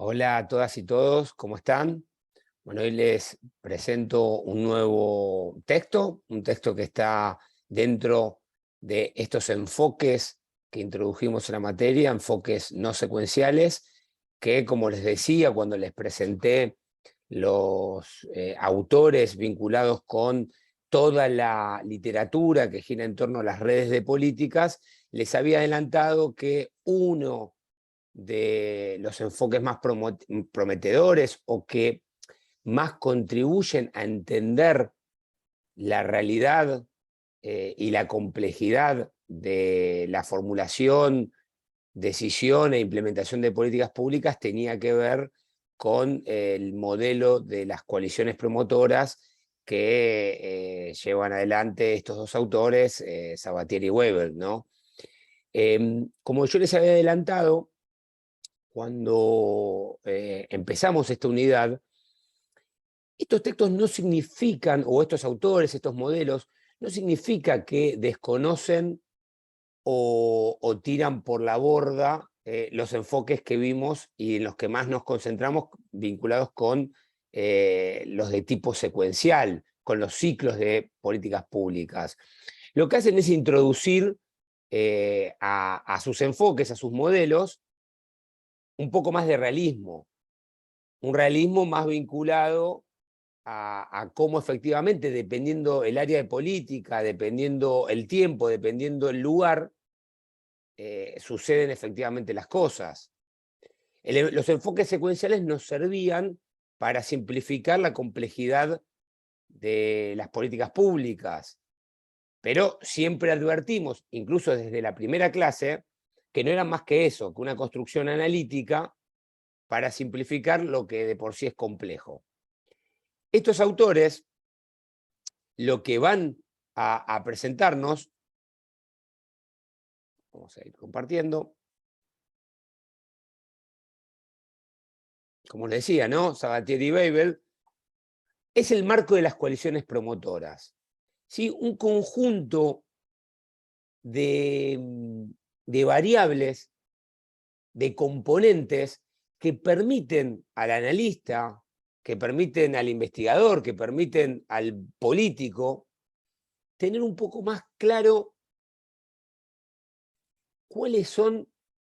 Hola a todas y todos, ¿cómo están? Bueno, hoy les presento un nuevo texto, un texto que está dentro de estos enfoques que introdujimos en la materia, enfoques no secuenciales, que como les decía cuando les presenté los autores vinculados con toda la literatura que gira en torno a las redes de políticas, les había adelantado que uno de los enfoques más prometedores o que más contribuyen a entender la realidad y la complejidad de la formulación, decisión e implementación de políticas públicas tenía que ver con el modelo de las coaliciones promotoras que llevan adelante estos dos autores, Sabatier y Weber, ¿no? Como yo les había adelantado, cuando empezamos esta unidad, estos textos no significan, o estos autores, estos modelos, no significa que desconocen o tiran por la borda los enfoques que vimos y en los que más nos concentramos vinculados con los de tipo secuencial, con los ciclos de políticas públicas. Lo que hacen es introducir a sus enfoques, a sus modelos, un poco más de realismo, un realismo más vinculado a cómo efectivamente, dependiendo el área de política, dependiendo el tiempo, dependiendo el lugar, suceden efectivamente las cosas. Los enfoques secuenciales nos servían para simplificar la complejidad de las políticas públicas, pero siempre advertimos, incluso desde la primera clase, que no eran más que eso, que una construcción analítica para simplificar lo que de por sí es complejo. Estos autores lo que van a presentarnos, vamos a ir compartiendo, como les decía, ¿no? Sabatier y Weber, es el marco de las coaliciones promotoras, ¿sí? Un conjunto de, de variables, de componentes que permiten al analista, que permiten al investigador, que permiten al político tener un poco más claro cuáles son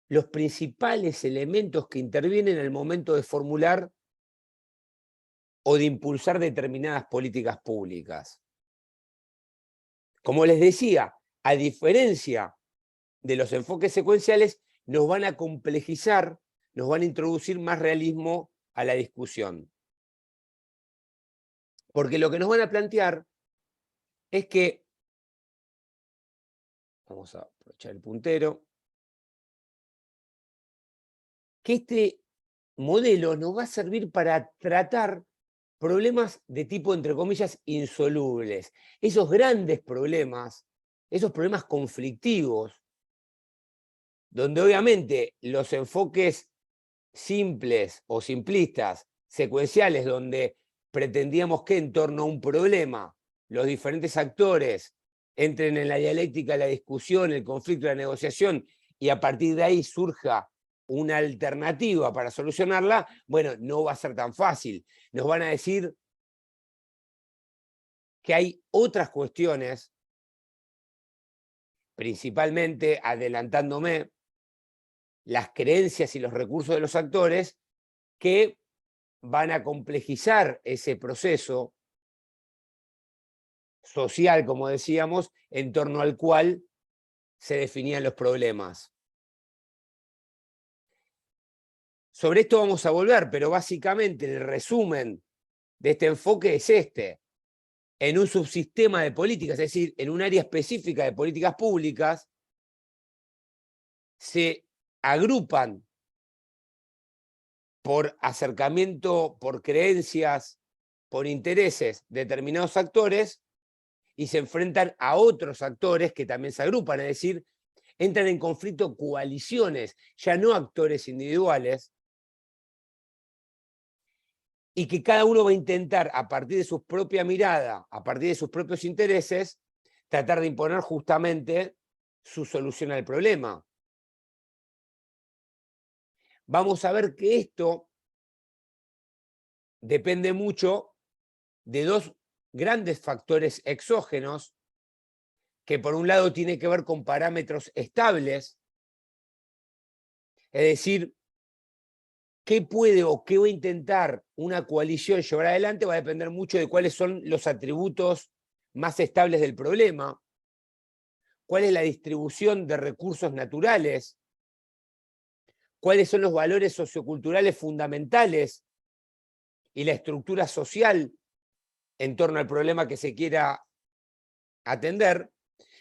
los principales elementos que intervienen al momento de formular o de impulsar determinadas políticas públicas. Como les decía, a diferencia de los enfoques secuenciales, nos van a complejizar, nos van a introducir más realismo a la discusión. Porque lo que nos van a plantear es que, vamos a aprovechar el puntero, que este modelo nos va a servir para tratar problemas de tipo, entre comillas, insolubles. Esos grandes problemas, esos problemas conflictivos, donde obviamente los enfoques simples o simplistas, secuenciales, donde pretendíamos que en torno a un problema los diferentes actores entren en la dialéctica, la discusión, el conflicto, la negociación, y a partir de ahí surja una alternativa para solucionarla, bueno, no va a ser tan fácil. Nos van a decir que hay otras cuestiones, principalmente adelantándome, las creencias y los recursos de los actores, que van a complejizar ese proceso social, como decíamos, en torno al cual se definían los problemas. Sobre esto vamos a volver, pero básicamente el resumen de este enfoque es este. En un subsistema de políticas, es decir, en un área específica de políticas públicas, se agrupan por acercamiento, por creencias, por intereses determinados actores y se enfrentan a otros actores que también se agrupan, es decir, entran en conflicto coaliciones, ya no actores individuales, y que cada uno va a intentar, a partir de su propia mirada, a partir de sus propios intereses, tratar de imponer justamente su solución al problema. Vamos a ver que esto depende mucho de dos grandes factores exógenos que por un lado tiene que ver con parámetros estables, es decir, qué puede o qué va a intentar una coalición llevar adelante va a depender mucho de cuáles son los atributos más estables del problema, cuál es la distribución de recursos naturales, cuáles son los valores socioculturales fundamentales y la estructura social en torno al problema que se quiera atender,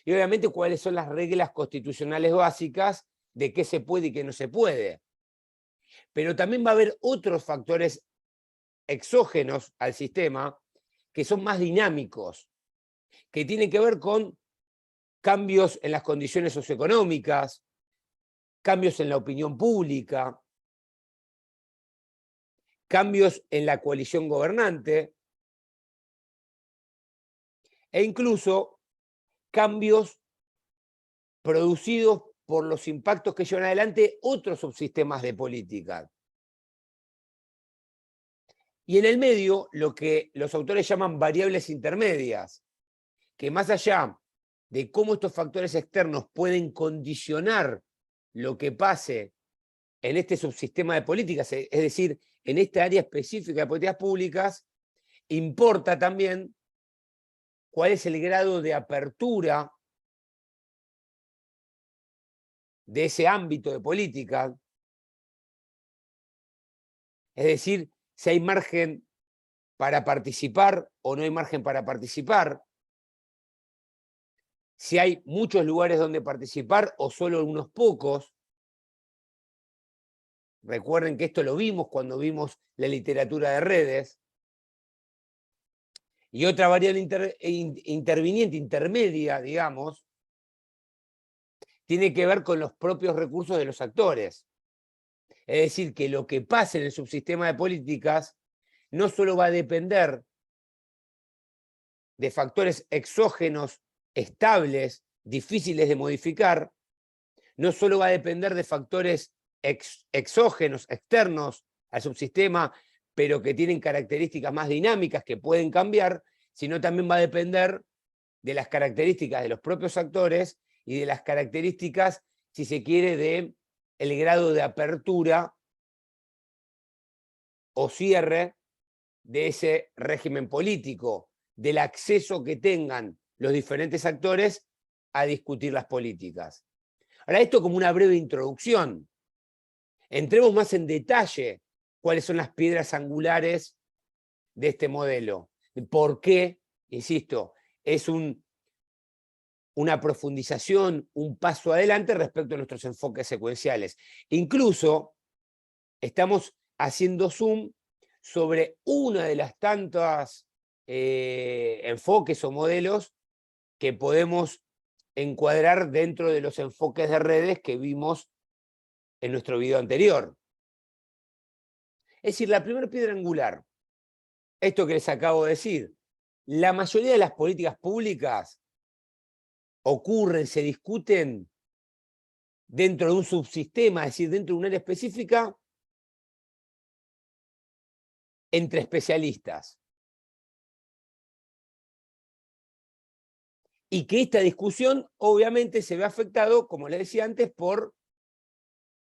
y obviamente cuáles son las reglas constitucionales básicas de qué se puede y qué no se puede. Pero también va a haber otros factores exógenos al sistema que son más dinámicos, que tienen que ver con cambios en las condiciones socioeconómicas, cambios en la opinión pública, cambios en la coalición gobernante e incluso cambios producidos por los impactos que llevan adelante otros subsistemas de política. Y en el medio, lo que los autores llaman variables intermedias, que más allá de cómo estos factores externos pueden condicionar lo que pase en este subsistema de políticas, es decir, en esta área específica de políticas públicas, importa también cuál es el grado de apertura de ese ámbito de política, es decir, si hay margen para participar o no hay margen para participar, si hay muchos lugares donde participar o solo unos pocos. Recuerden que esto lo vimos cuando vimos la literatura de redes. Y otra variable interviniente, intermedia, digamos, tiene que ver con los propios recursos de los actores. Es decir, que lo que pase en el subsistema de políticas no solo va a depender de factores exógenos, estables, difíciles de modificar, no solo va a depender de factores exógenos, externos al subsistema, pero que tienen características más dinámicas que pueden cambiar, sino también va a depender de las características de los propios actores y de las características, si se quiere, de el grado de apertura o cierre de ese régimen político, del acceso que tengan los diferentes actores a discutir las políticas. Ahora, esto como una breve introducción. Entremos más en detalle cuáles son las piedras angulares de este modelo. ¿Por qué? Insisto, es una profundización, un paso adelante respecto a nuestros enfoques secuenciales. Incluso estamos haciendo zoom sobre una de las tantas enfoques o modelos que podemos encuadrar dentro de los enfoques de redes que vimos en nuestro video anterior. Es decir, la primera piedra angular, esto que les acabo de decir, la mayoría de las políticas públicas ocurren, se discuten dentro de un subsistema, es decir, dentro de un área específica, entre especialistas. Y que esta discusión obviamente se ve afectado, como les decía antes, por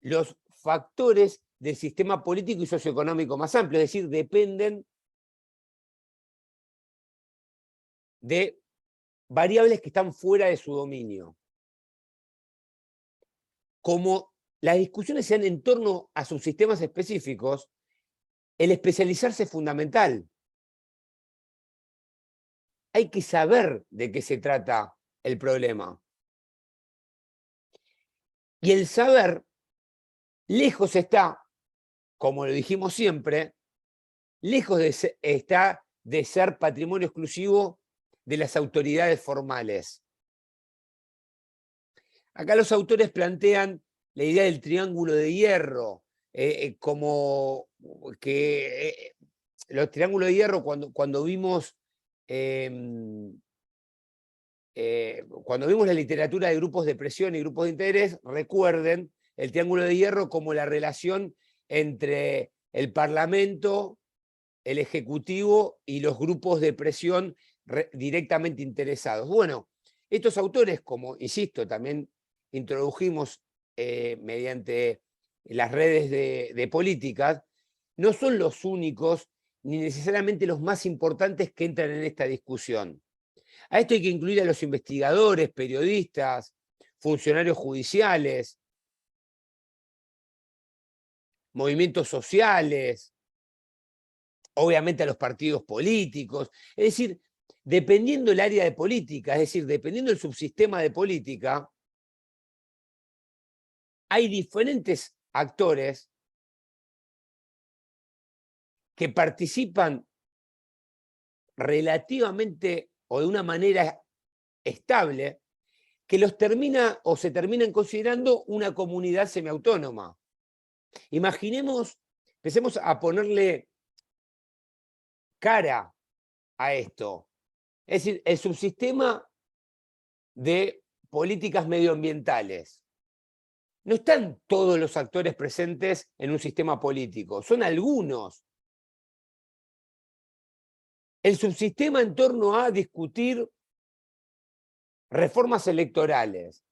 los factores del sistema político y socioeconómico más amplio, es decir, dependen de variables que están fuera de su dominio. Como las discusiones se dan en torno a subsistemas específicos, el especializarse es fundamental. Hay que saber de qué se trata el problema. Y el saber, lejos está, como lo dijimos siempre, lejos está de ser patrimonio exclusivo de las autoridades formales. Acá los autores plantean la idea del triángulo de hierro, como que los triángulos de hierro cuando vimos la literatura de grupos de presión y grupos de interés, recuerden el triángulo de hierro como la relación entre el Parlamento, el Ejecutivo y los grupos de presión directamente interesados. Bueno, estos autores, como insisto, también introdujimos mediante las redes de políticas, no son los únicos ni necesariamente los más importantes que entran en esta discusión. A esto hay que incluir a los investigadores, periodistas, funcionarios judiciales, movimientos sociales, obviamente a los partidos políticos. Es decir, dependiendo el área de política, es decir, dependiendo el subsistema de política, hay diferentes actores que participan relativamente o de una manera estable, que los termina o se terminan considerando una comunidad semiautónoma. Imaginemos, empecemos a ponerle cara a esto. Es decir, el subsistema de políticas medioambientales. No están todos los actores presentes en un sistema político, son algunos. El subsistema en torno a discutir reformas electorales.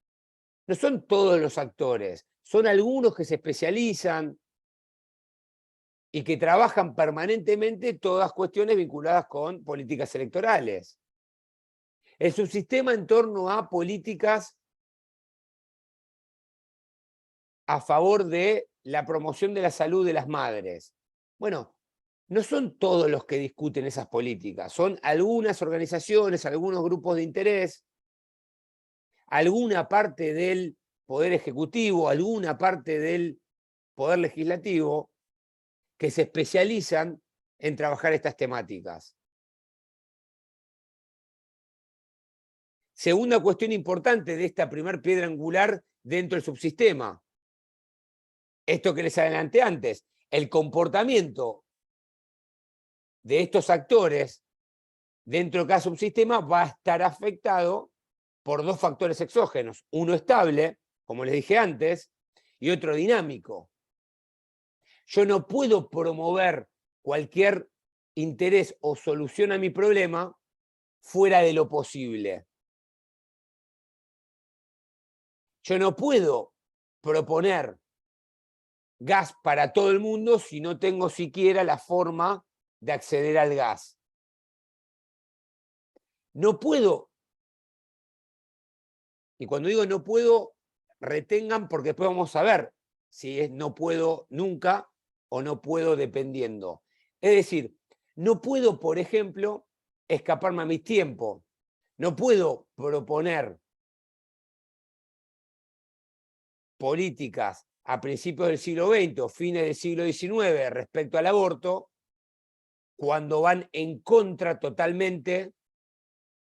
No son todos los actores, son algunos que se especializan y que trabajan permanentemente todas cuestiones vinculadas con políticas electorales. El subsistema en torno a políticas a favor de la promoción de la salud de las madres. Bueno, no son todos los que discuten esas políticas, son algunas organizaciones, algunos grupos de interés, alguna parte del Poder Ejecutivo, alguna parte del Poder Legislativo, que se especializan en trabajar estas temáticas. Segunda cuestión importante de esta primer piedra angular dentro del subsistema. Esto que les adelanté antes, el comportamiento de estos actores dentro de cada subsistema va a estar afectado por dos factores exógenos. Uno estable, como les dije antes, y otro dinámico. Yo no puedo promover cualquier interés o solución a mi problema fuera de lo posible. Yo no puedo proponer gas para todo el mundo si no tengo siquiera la forma de acceder al gas. No puedo, y cuando digo no puedo, retengan porque después vamos a ver si es no puedo nunca o no puedo dependiendo. Es decir, no puedo, por ejemplo, escaparme a mis tiempos. No puedo proponer políticas a principios del siglo XX o fines del siglo XIX respecto al aborto cuando van en contra totalmente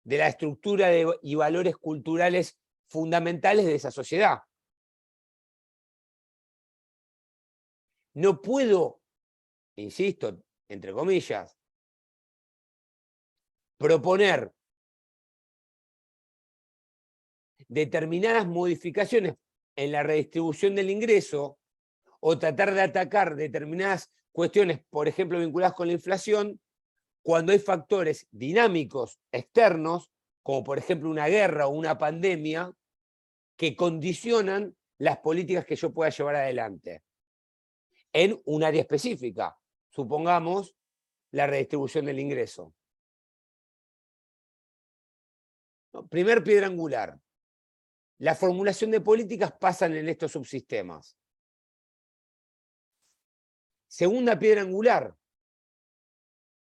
de la estructura y valores culturales fundamentales de esa sociedad. No puedo, insisto, entre comillas, proponer determinadas modificaciones en la redistribución del ingreso o tratar de atacar determinadas cuestiones, por ejemplo, vinculadas con la inflación, cuando hay factores dinámicos externos, como por ejemplo una guerra o una pandemia, que condicionan las políticas que yo pueda llevar adelante en un área específica, supongamos la redistribución del ingreso. Primer piedra angular. La formulación de políticas pasan en estos subsistemas. Segunda piedra angular.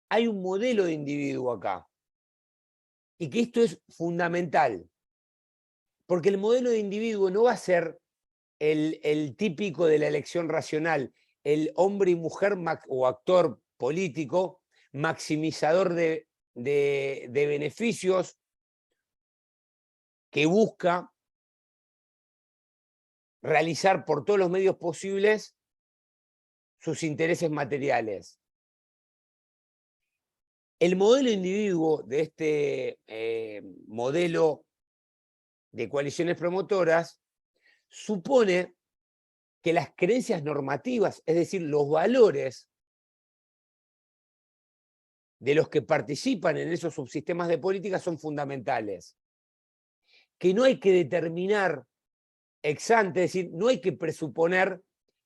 Hay un modelo de individuo acá. Y que esto es fundamental. Porque el modelo de individuo no va a ser el típico de la elección racional, el hombre y mujer o actor político, maximizador de beneficios, que busca realizar por todos los medios posibles sus intereses materiales. El modelo individuo de este modelo de coaliciones promotoras supone que las creencias normativas, es decir, los valores de los que participan en esos subsistemas de política son fundamentales. Que no hay que determinar ex ante, es decir, no hay que presuponer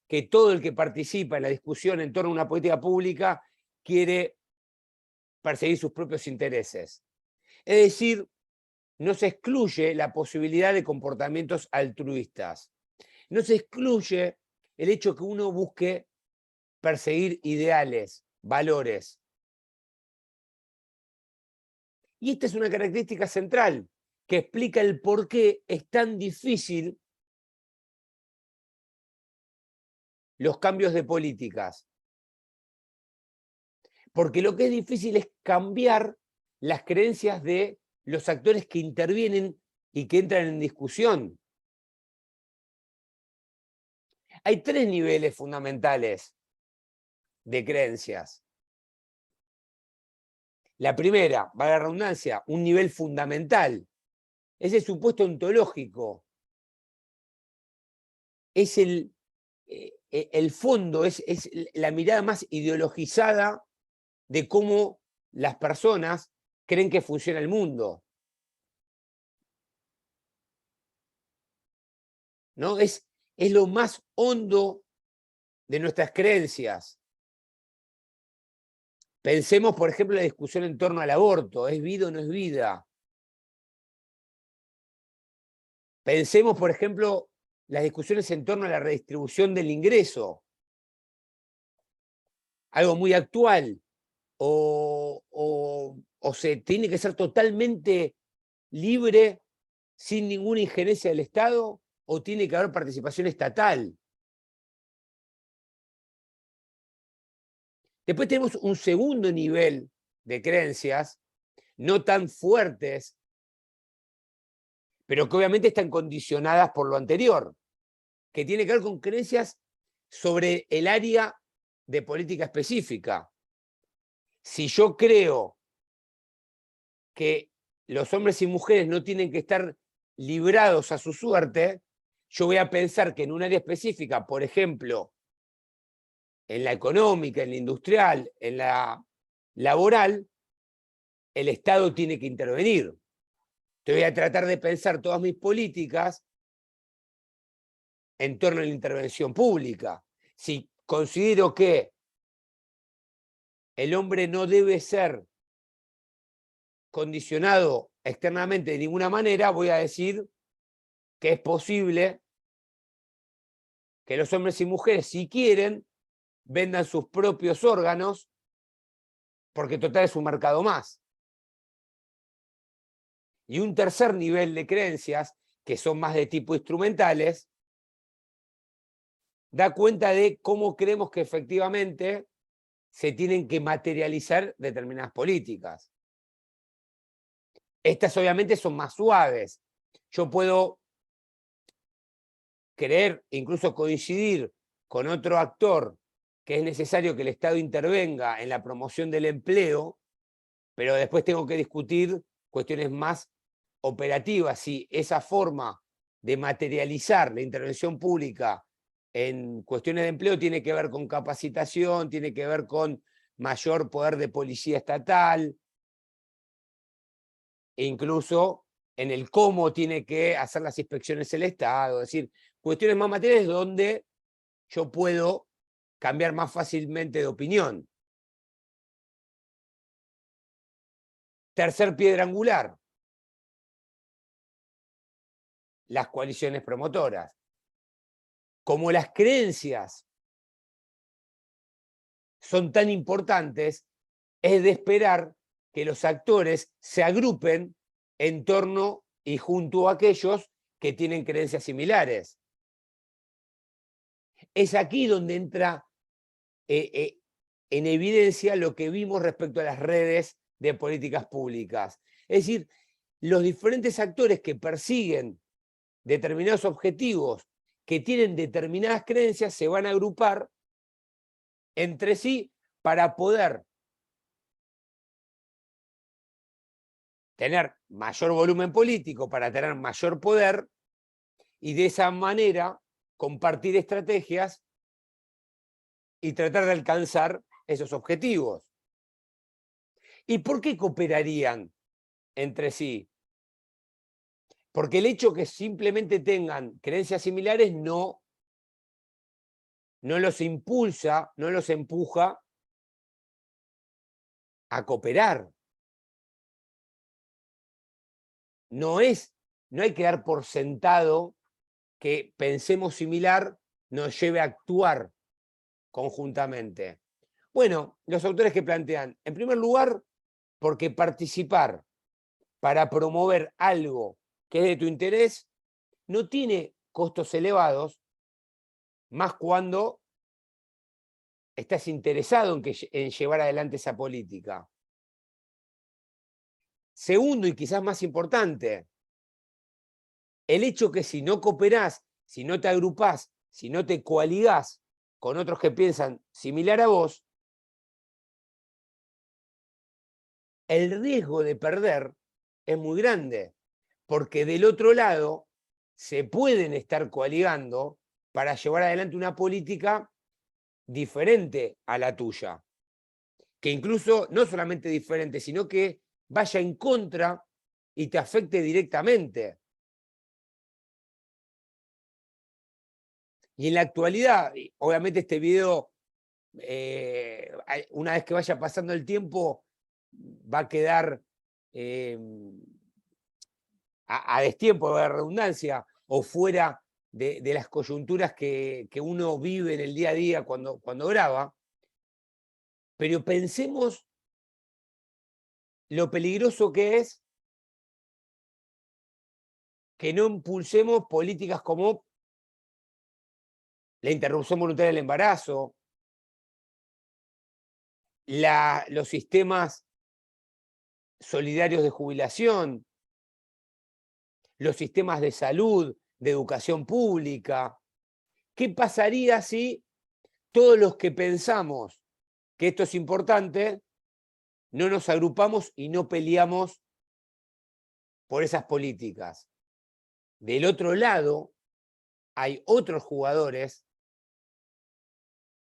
que todo el que participa en la discusión en torno a una política pública quiere perseguir sus propios intereses. Es decir, no se excluye la posibilidad de comportamientos altruistas. No se excluye el hecho que uno busque perseguir ideales, valores. Y esta es una característica central que explica el por qué es tan difícil los cambios de políticas. Porque lo que es difícil es cambiar las creencias de los actores que intervienen y que entran en discusión. Hay tres niveles fundamentales de creencias. La primera, valga la redundancia, un nivel fundamental. Es el supuesto ontológico. Es el fondo, es la mirada más ideologizada de cómo las personas creen que funciona el mundo. ¿No? Es lo más hondo de nuestras creencias. Pensemos, por ejemplo, en la discusión en torno al aborto. ¿Es vida o no es vida? Pensemos, por ejemplo, las discusiones en torno a la redistribución del ingreso. Algo muy actual. O se tiene que ser totalmente libre, sin ninguna injerencia del Estado, o tiene que haber participación estatal. Después tenemos un segundo nivel de creencias, no tan fuertes, pero que obviamente están condicionadas por lo anterior, que tiene que ver con creencias sobre el área de política específica. Si yo creo que los hombres y mujeres no tienen que estar librados a su suerte, yo voy a pensar que en un área específica, por ejemplo, en la económica, en la industrial, en la laboral, el Estado tiene que intervenir. Te voy a tratar de pensar todas mis políticas en torno a la intervención pública. Si considero que el hombre no debe ser condicionado externamente de ninguna manera, voy a decir que es posible que los hombres y mujeres, si quieren, vendan sus propios órganos, porque total es un mercado más. Y un tercer nivel de creencias, que son más de tipo instrumentales, da cuenta de cómo creemos que efectivamente se tienen que materializar determinadas políticas. Estas obviamente son más suaves. Yo puedo creer, incluso coincidir con otro actor, que es necesario que el Estado intervenga en la promoción del empleo, pero después tengo que discutir cuestiones más operativas, si esa forma de materializar la intervención pública en cuestiones de empleo tiene que ver con capacitación, tiene que ver con mayor poder de policía estatal, e incluso en el cómo tiene que hacer las inspecciones el Estado, es decir, cuestiones más materiales donde yo puedo cambiar más fácilmente de opinión. Tercer piedra angular, las coaliciones promotoras. Como las creencias son tan importantes, es de esperar que los actores se agrupen en torno y junto a aquellos que tienen creencias similares. Es aquí donde entra en evidencia lo que vimos respecto a las redes de políticas públicas. Es decir, los diferentes actores que persiguen determinados objetivos, que tienen determinadas creencias, se van a agrupar entre sí para poder tener mayor volumen político, para tener mayor poder y de esa manera compartir estrategias y tratar de alcanzar esos objetivos. ¿Y por qué cooperarían entre sí? Porque el hecho que simplemente tengan creencias similares no los impulsa, no los empuja a cooperar. No hay que dar por sentado que pensemos similar nos lleve a actuar conjuntamente. Bueno, los autores que plantean, en primer lugar, porque participar para promover algo que es de tu interés no tiene costos elevados, más cuando estás interesado en llevar adelante esa política. Segundo, y quizás más importante, el hecho que si no cooperás, si no te agrupás, si no te coaligás con otros que piensan similar a vos, el riesgo de perder es muy grande, porque del otro lado se pueden estar coaligando para llevar adelante una política diferente a la tuya, que incluso no solamente diferente, sino que vaya en contra y te afecte directamente. Y en la actualidad, obviamente este video, una vez que vaya pasando el tiempo, va a quedar a destiempo de redundancia o fuera de las coyunturas que uno vive en el día a día cuando graba, pero pensemos lo peligroso que es que no impulsemos políticas como la interrupción voluntaria del embarazo, los sistemas solidarios de jubilación, los sistemas de salud, de educación pública. ¿Qué pasaría si todos los que pensamos que esto es importante no nos agrupamos y no peleamos por esas políticas? Del otro lado, hay otros jugadores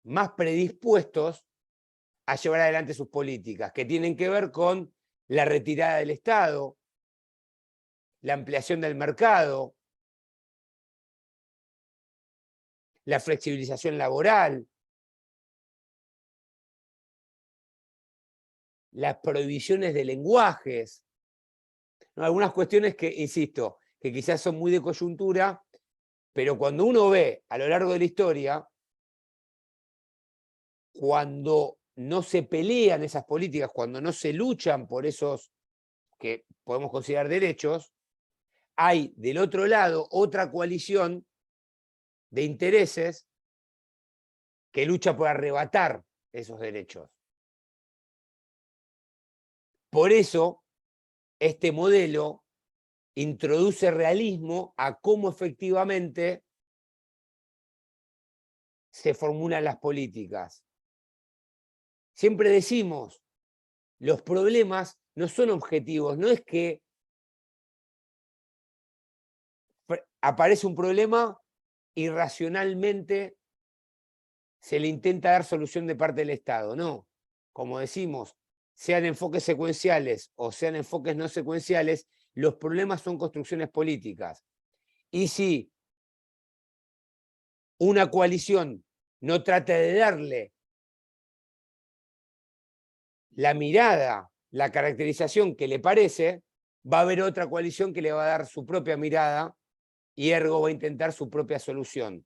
más predispuestos a llevar adelante sus políticas, que tienen que ver con la retirada del Estado, la ampliación del mercado, la flexibilización laboral, las prohibiciones de lenguajes, ¿no? Algunas cuestiones que, insisto, que quizás son muy de coyuntura, pero cuando uno ve a lo largo de la historia, cuando no se pelean esas políticas, cuando no se luchan por esos que podemos considerar derechos, hay del otro lado otra coalición de intereses que lucha por arrebatar esos derechos. Por eso, este modelo introduce realismo a cómo efectivamente se formulan las políticas. Siempre decimos, los problemas no son objetivos, no es que aparece un problema y racionalmente se le intenta dar solución de parte del Estado, no. Como decimos, sean enfoques secuenciales o sean enfoques no secuenciales, los problemas son construcciones políticas. Y si una coalición no trata de darle la mirada, la caracterización que le parece, va a haber otra coalición que le va a dar su propia mirada y ergo va a intentar su propia solución,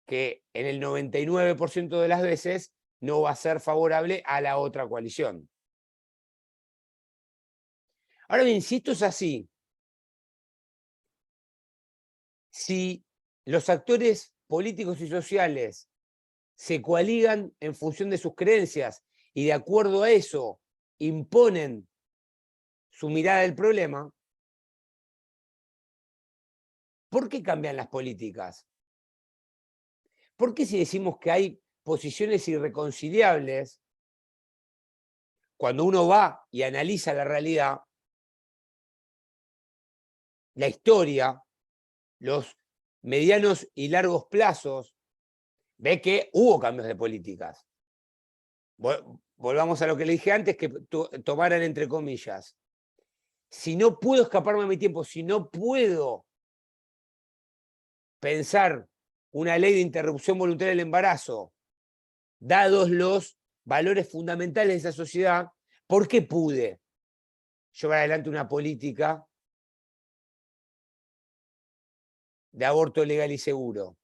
que en el 99% de las veces no va a ser favorable a la otra coalición. Ahora bien, si esto es así, si los actores políticos y sociales se coaligan en función de sus creencias y de acuerdo a eso imponen su mirada del problema, ¿por qué cambian las políticas? ¿Por qué si decimos que hay posiciones irreconciliables, cuando uno va y analiza la realidad, la historia, los medianos y largos plazos, ve que hubo cambios de políticas? volvamos a lo que le dije antes, que tomaran entre comillas. Si no puedo escaparme a mi tiempo, si no puedo pensar una ley de interrupción voluntaria del embarazo, dados los valores fundamentales de esa sociedad, ¿por qué pude llevar adelante una política de aborto legal y seguro?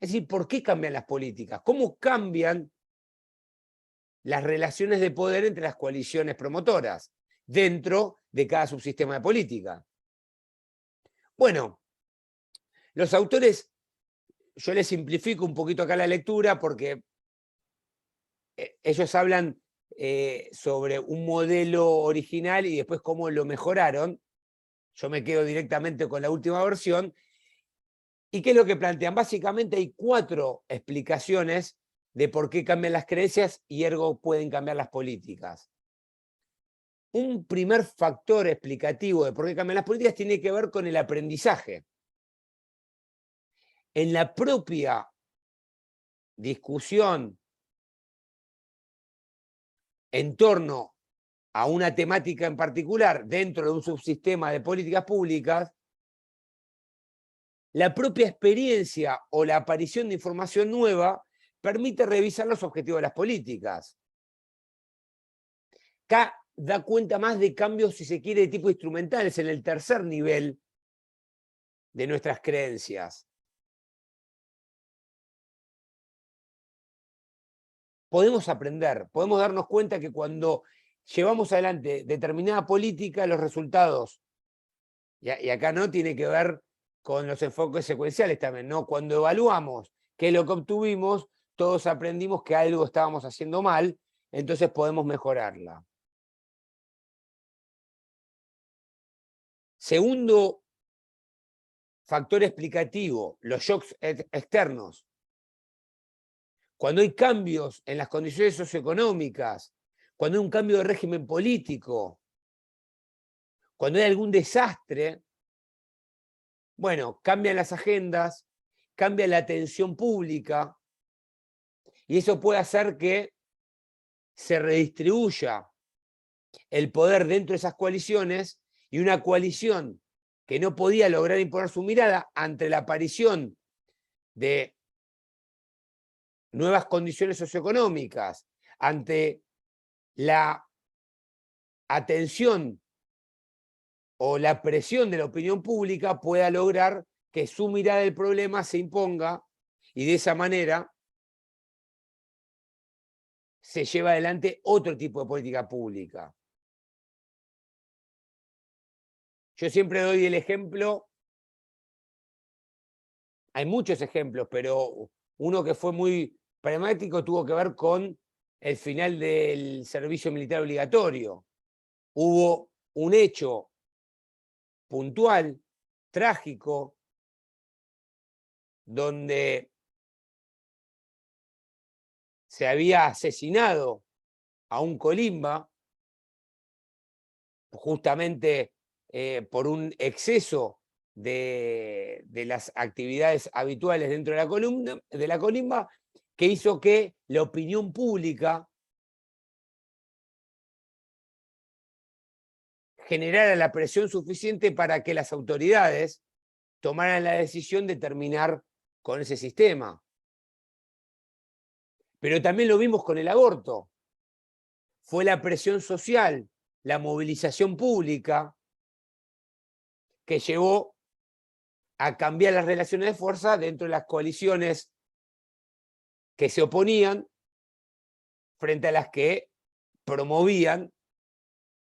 Es decir, ¿por qué cambian las políticas? ¿Cómo cambian las relaciones de poder entre las coaliciones promotoras dentro de cada subsistema de política? Bueno, los autores, yo les simplifico un poquito acá la lectura porque ellos hablan sobre un modelo original y después cómo lo mejoraron. Yo me quedo directamente con la última versión. ¿Y qué es lo que plantean? Básicamente hay 4 explicaciones de por qué cambian las creencias y ergo pueden cambiar las políticas. Un primer factor explicativo de por qué cambian las políticas tiene que ver con el aprendizaje. En la propia discusión en torno a una temática en particular dentro de un subsistema de políticas públicas, la propia experiencia o la aparición de información nueva permite revisar los objetivos de las políticas. Acá da cuenta más de cambios, si se quiere, de tipo instrumentales en el tercer nivel de nuestras creencias. Podemos aprender, podemos darnos cuenta que cuando llevamos adelante determinada política, los resultados, y acá no tiene que ver con los enfoques secuenciales también, ¿no? Cuando evaluamos qué es lo que obtuvimos, todos aprendimos que algo estábamos haciendo mal, entonces podemos mejorarla. Segundo factor explicativo, los shocks externos. Cuando hay cambios en las condiciones socioeconómicas, cuando hay un cambio de régimen político, cuando hay algún desastre, bueno, cambian las agendas, cambia la atención pública, y eso puede hacer que se redistribuya el poder dentro de esas coaliciones, y una coalición que no podía lograr imponer su mirada ante la aparición de nuevas condiciones socioeconómicas, ante la atención o la presión de la opinión pública, pueda lograr que su mirada del problema se imponga y de esa manera se lleva adelante otro tipo de política pública. Yo siempre doy el ejemplo, hay muchos ejemplos, pero uno que fue muy pragmático tuvo que ver con el final del servicio militar obligatorio. Hubo un hecho puntual, trágico, donde se había asesinado a un colimba, justamente por un exceso de las actividades habituales dentro de la colimba, que hizo que la opinión pública generara la presión suficiente para que las autoridades tomaran la decisión de terminar con ese sistema. Pero también lo vimos con el aborto. Fue la presión social, la movilización pública, que llevó a cambiar las relaciones de fuerza dentro de las coaliciones que se oponían frente a las que promovían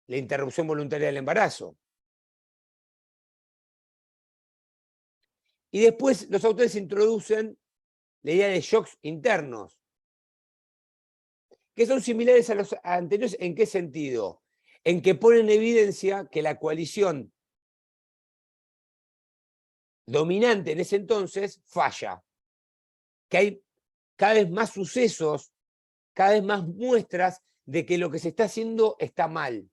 la interrupción voluntaria del embarazo. Y después los autores introducen la idea de shocks internos, que son similares a los anteriores. ¿En qué sentido? En que ponen en evidencia que la coalición dominante en ese entonces falla, que hay cada vez más sucesos, cada vez más muestras de que lo que se está haciendo está mal.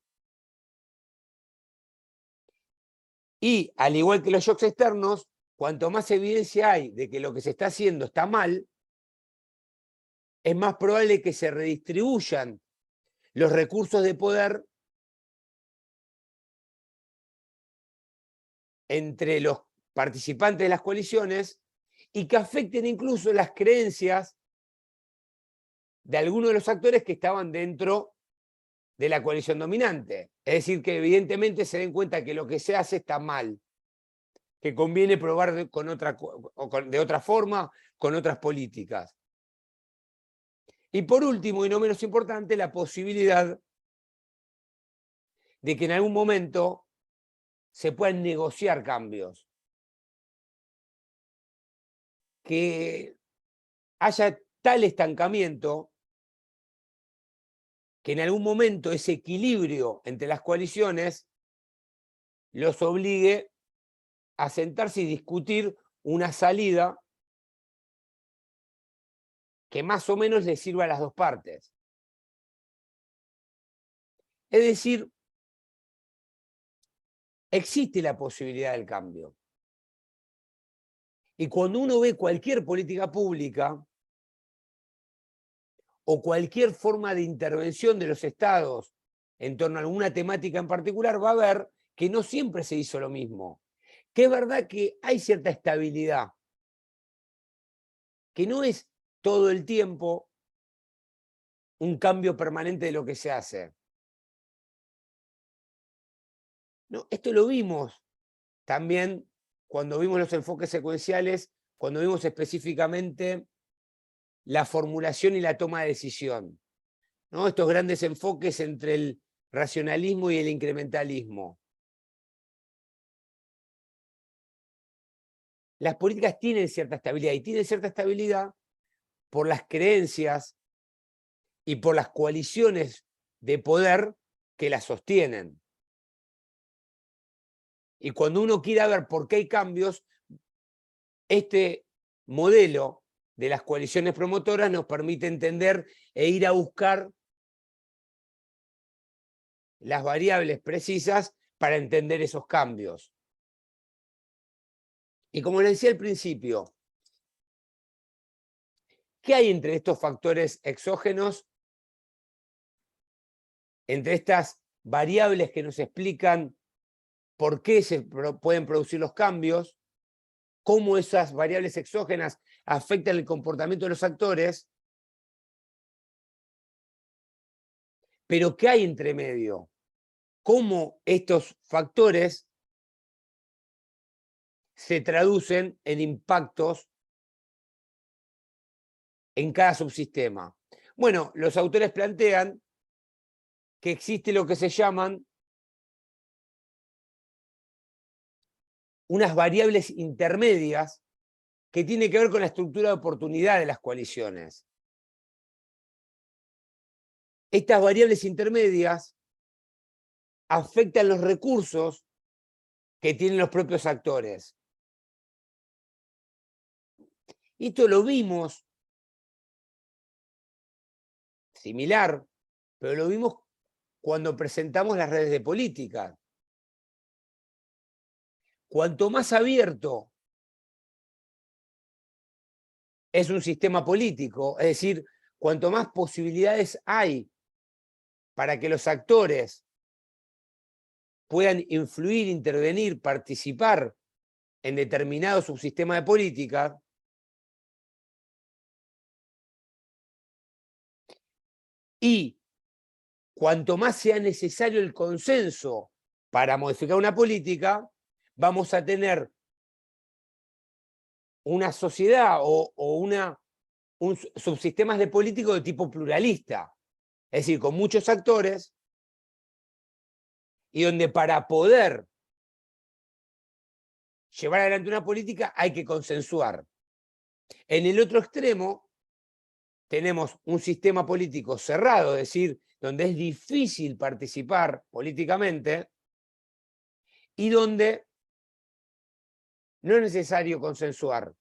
Y al igual que los shocks externos, cuanto más evidencia hay de que lo que se está haciendo está mal, es más probable que se redistribuyan los recursos de poder entre los participantes de las coaliciones y que afecten incluso las creencias de algunos de los actores que estaban dentro de la coalición dominante. Es decir, que evidentemente se den cuenta que lo que se hace está mal, que conviene probar de otra forma, con otras políticas. Y por último, y no menos importante, la posibilidad de que en algún momento se puedan negociar cambios, que haya tal estancamiento que en algún momento ese equilibrio entre las coaliciones los obligue a sentarse y discutir una salida que más o menos les sirva a las dos partes. Es decir, existe la posibilidad del cambio. Y cuando uno ve cualquier política pública o cualquier forma de intervención de los estados en torno a alguna temática en particular, va a ver que no siempre se hizo lo mismo. Que es verdad que hay cierta estabilidad, que no es todo el tiempo un cambio permanente de lo que se hace. No, esto lo vimos también cuando vimos los enfoques secuenciales, cuando vimos específicamente la formulación y la toma de decisión, ¿no? Estos grandes enfoques entre el racionalismo y el incrementalismo. Las políticas tienen cierta estabilidad y tienen cierta estabilidad por las creencias y por las coaliciones de poder que las sostienen. Y cuando uno quiere ver por qué hay cambios, este modelo de las coaliciones promotoras nos permite entender e ir a buscar las variables precisas para entender esos cambios. Y como les decía al principio, ¿qué hay entre estos factores exógenos? Entre estas variables que nos explican por qué se pueden producir los cambios, cómo esas variables exógenas afectan el comportamiento de los actores, pero ¿qué hay entre medio? ¿Cómo estos factores se traducen en impactos en cada subsistema? Bueno, los autores plantean que existe lo que se llaman unas variables intermedias que tienen que ver con la estructura de oportunidad de las coaliciones. Estas variables intermedias afectan los recursos que tienen los propios actores. Y esto lo vimos similar, pero lo vimos cuando presentamos las redes de política. Cuanto más abierto es un sistema político, es decir, cuanto más posibilidades hay para que los actores puedan influir, intervenir, participar en determinado subsistema de política, y cuanto más sea necesario el consenso para modificar una política, vamos a tener una sociedad o subsistemas de político de tipo pluralista, es decir, con muchos actores, y donde para poder llevar adelante una política hay que consensuar. En el otro extremo tenemos un sistema político cerrado, es decir, donde es difícil participar políticamente y donde no es necesario consensuar.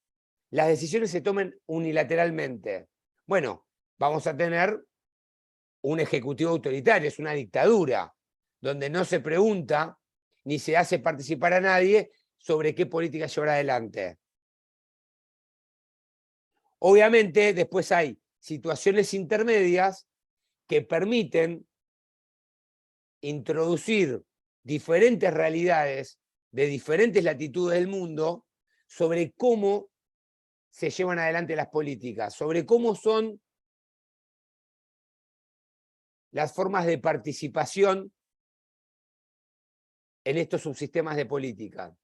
Las decisiones se toman unilateralmente. Bueno, vamos a tener un ejecutivo autoritario, es una dictadura, donde no se pregunta ni se hace participar a nadie sobre qué política llevar adelante. Obviamente, después hay situaciones intermedias que permiten introducir diferentes realidades de diferentes latitudes del mundo sobre cómo se llevan adelante las políticas, sobre cómo son las formas de participación en estos subsistemas de política.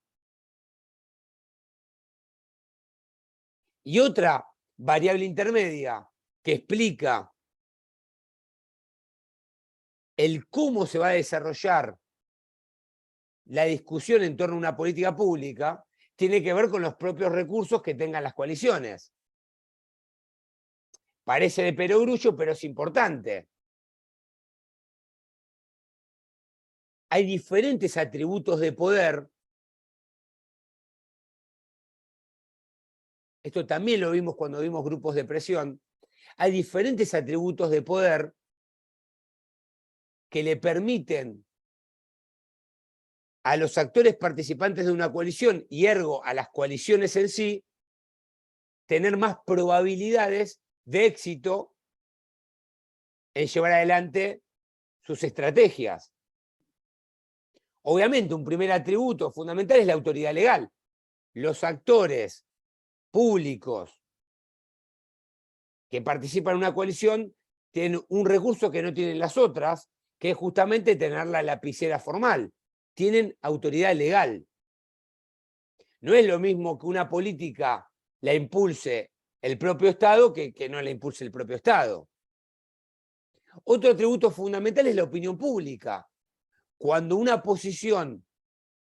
Y otra variable intermedia que explica el cómo se va a desarrollar la discusión en torno a una política pública tiene que ver con los propios recursos que tengan las coaliciones. Parece de perogrullo, pero es importante. Hay diferentes atributos de poder. Esto también lo vimos cuando vimos grupos de presión. Hay diferentes atributos de poder que le permiten a los actores participantes de una coalición y ergo a las coaliciones en sí tener más probabilidades de éxito en llevar adelante sus estrategias. Obviamente, un primer atributo fundamental es la autoridad legal. Los actores públicos que participan en una coalición tienen un recurso que no tienen las otras, que es justamente tener la lapicera formal. Tienen autoridad legal. No es lo mismo que una política la impulse el propio Estado que no la impulse el propio Estado. Otro atributo fundamental es la opinión pública. Cuando una posición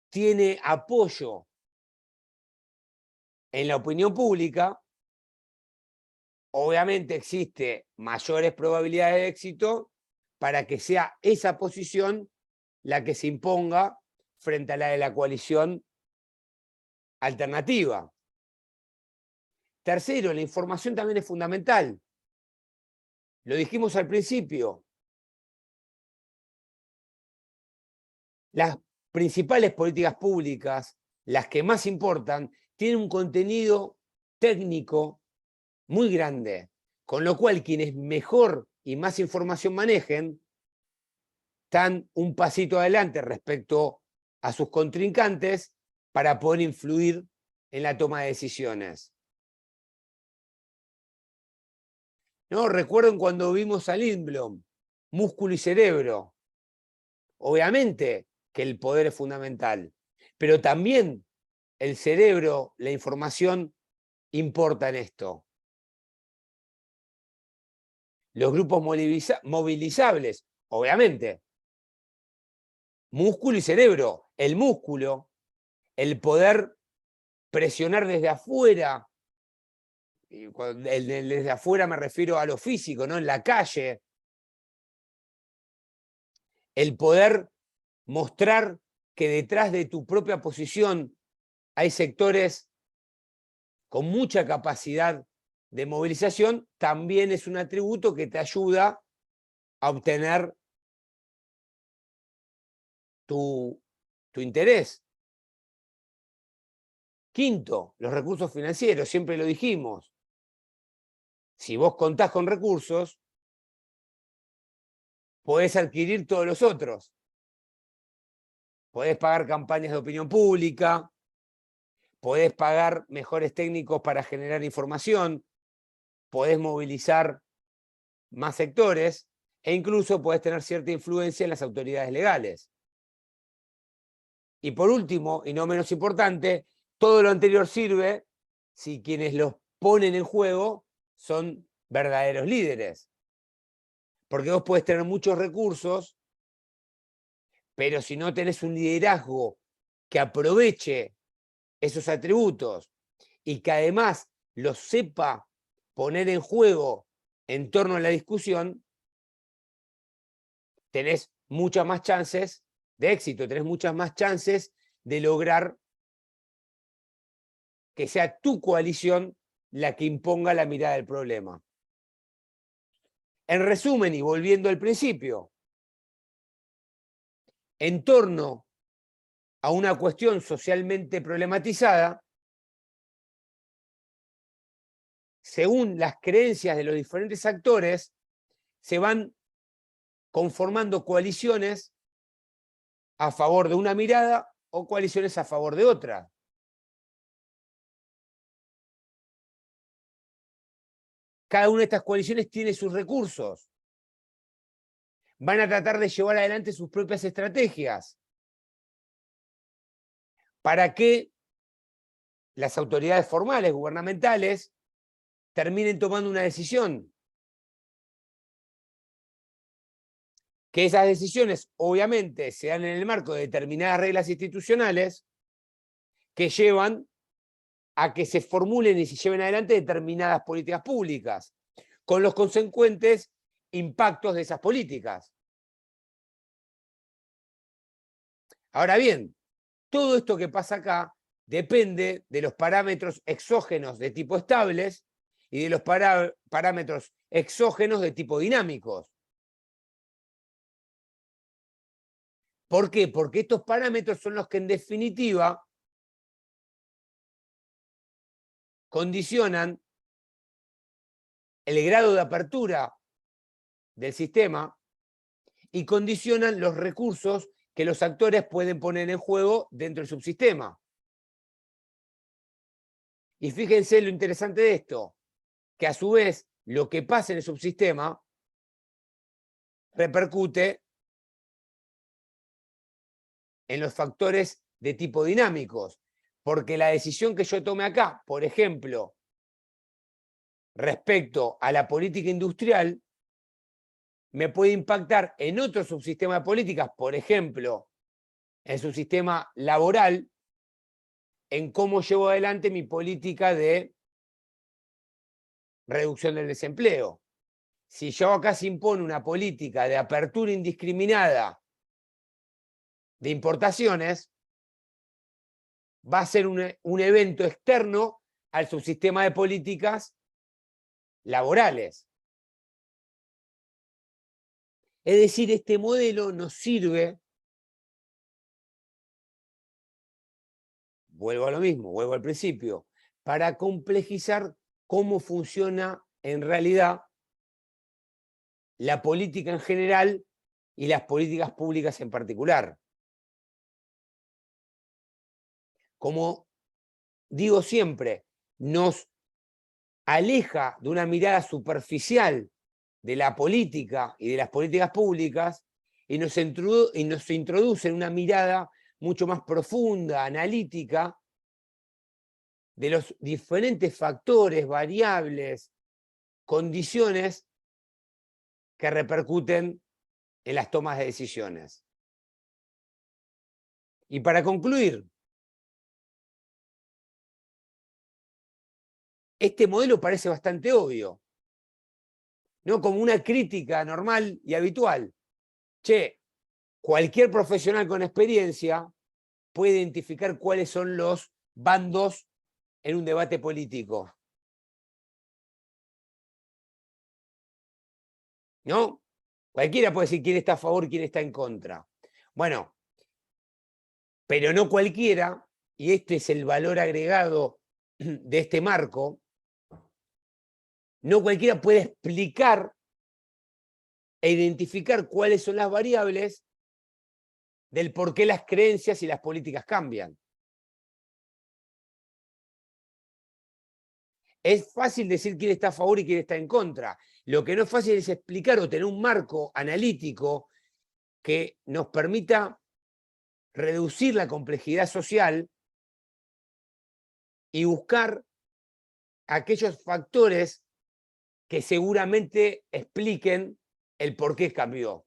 tiene apoyo en la opinión pública, obviamente existe mayores probabilidades de éxito para que sea esa posición la que se imponga frente a la de la coalición alternativa. Tercero, la información también es fundamental. Lo dijimos al principio. Las principales políticas públicas, las que más importan, tienen un contenido técnico muy grande, con lo cual quienes mejor y más información manejen están un pasito adelante respecto a sus contrincantes para poder influir en la toma de decisiones. ¿No? Recuerden cuando vimos a Lindblom, músculo y cerebro. Obviamente que el poder es fundamental, pero también el cerebro, la información, importa en esto. Los grupos movilizables, obviamente. Músculo y cerebro. El músculo, el poder presionar desde afuera. Y desde afuera me refiero a lo físico, ¿no? En la calle. El poder mostrar que detrás de tu propia posición hay sectores con mucha capacidad de movilización, también es un atributo que te ayuda a obtener tu interés. Quinto, los recursos financieros, siempre lo dijimos. Si vos contás con recursos, podés adquirir todos los otros. Podés pagar campañas de opinión pública, podés pagar mejores técnicos para generar información, podés movilizar más sectores e incluso podés tener cierta influencia en las autoridades legales. Y por último, y no menos importante, todo lo anterior sirve si quienes los ponen en juego son verdaderos líderes. Porque vos podés tener muchos recursos, pero si no tenés un liderazgo que aproveche esos atributos y que además los sepa poner en juego en torno a la discusión, tenés muchas más chances de éxito, tenés muchas más chances de lograr que sea tu coalición la que imponga la mirada del problema. En resumen, y volviendo al principio, en torno a una cuestión socialmente problematizada, según las creencias de los diferentes actores, se van conformando coaliciones a favor de una mirada o coaliciones a favor de otra. Cada una de estas coaliciones tiene sus recursos. Van a tratar de llevar adelante sus propias estrategias para que las autoridades formales, gubernamentales, terminen tomando una decisión. Que esas decisiones, obviamente, se dan en el marco de determinadas reglas institucionales que llevan a que se formulen y se lleven adelante determinadas políticas públicas, con los consecuentes impactos de esas políticas. Ahora bien, todo esto que pasa acá depende de los parámetros exógenos de tipo estables y de los parámetros exógenos de tipo dinámicos. ¿Por qué? Porque estos parámetros son los que en definitiva condicionan el grado de apertura del sistema y condicionan los recursos que los actores pueden poner en juego dentro del subsistema. Y fíjense lo interesante de esto, que a su vez lo que pasa en el subsistema repercute en los factores de tipo dinámicos, porque la decisión que yo tome acá, por ejemplo, respecto a la política industrial, me puede impactar en otro subsistema de políticas, por ejemplo, en su sistema laboral, en cómo llevo adelante mi política de reducción del desempleo. Si yo acá se impone una política de apertura indiscriminada de importaciones, va a ser un evento externo al subsistema de políticas laborales. Es decir, este modelo nos sirve, vuelvo a lo mismo, vuelvo al principio, para complejizar cómo funciona en realidad la política en general y las políticas públicas en particular. Como digo siempre, nos aleja de una mirada superficial de la política y de las políticas públicas y nos introduce en una mirada mucho más profunda, analítica, de los diferentes factores, variables, condiciones que repercuten en las tomas de decisiones. Y para concluir, este modelo parece bastante obvio, ¿no? Como una crítica normal y habitual. Che, cualquier profesional con experiencia puede identificar cuáles son los bandos en un debate político. ¿No? Cualquiera puede decir quién está a favor y quién está en contra. Bueno, pero no cualquiera, y este es el valor agregado de este marco, no cualquiera puede explicar e identificar cuáles son las variables del por qué las creencias y las políticas cambian. Es fácil decir quién está a favor y quién está en contra. Lo que no es fácil es explicar o tener un marco analítico que nos permita reducir la complejidad social y buscar aquellos factores que seguramente expliquen el por qué cambió.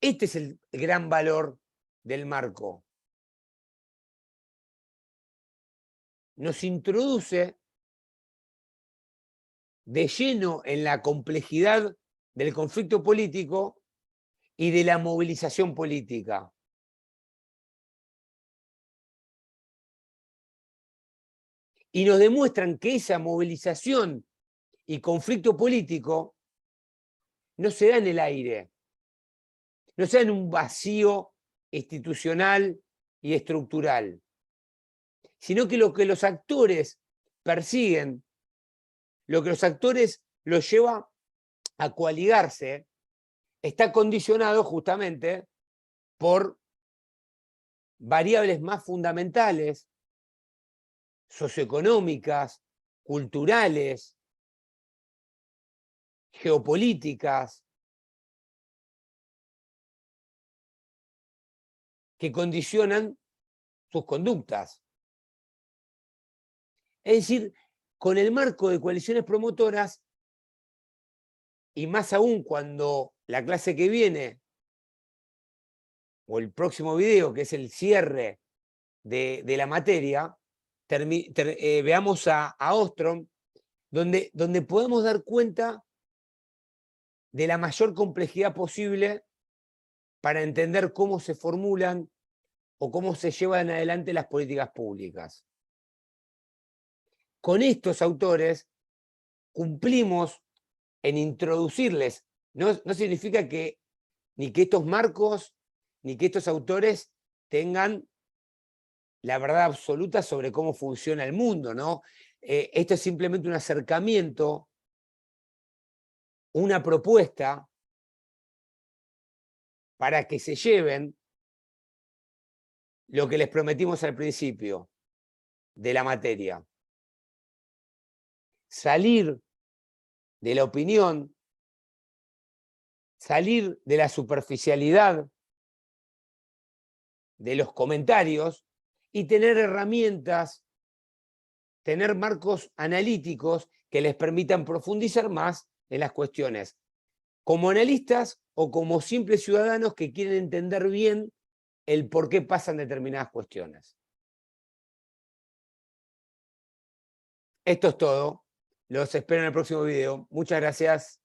Este es el gran valor del marco. Nos introduce de lleno en la complejidad del conflicto político y de la movilización política. Y nos demuestran que esa movilización y conflicto político no se da en el aire, no se da en un vacío institucional y estructural, sino que lo que los actores persiguen, lo que los actores los lleva a coaligarse, está condicionado justamente por variables más fundamentales, socioeconómicas, culturales, geopolíticas, que condicionan sus conductas. Es decir, con el marco de coaliciones promotoras, y más aún cuando la clase que viene, o el próximo video, que es el cierre de la materia, veamos a Ostrom, donde podemos dar cuenta de la mayor complejidad posible para entender cómo se formulan o cómo se llevan adelante las políticas públicas. Con estos autores cumplimos en introducirles, no significa que ni que estos marcos, ni que estos autores tengan la verdad absoluta sobre cómo funciona el mundo, ¿no? Esto es simplemente un acercamiento, una propuesta para que se lleven lo que les prometimos al principio de la materia. Salir de la opinión, salir de la superficialidad de los comentarios y tener herramientas, tener marcos analíticos que les permitan profundizar más en las cuestiones, como analistas o como simples ciudadanos que quieren entender bien el por qué pasan determinadas cuestiones. Esto es todo. Los espero en el próximo video. Muchas gracias.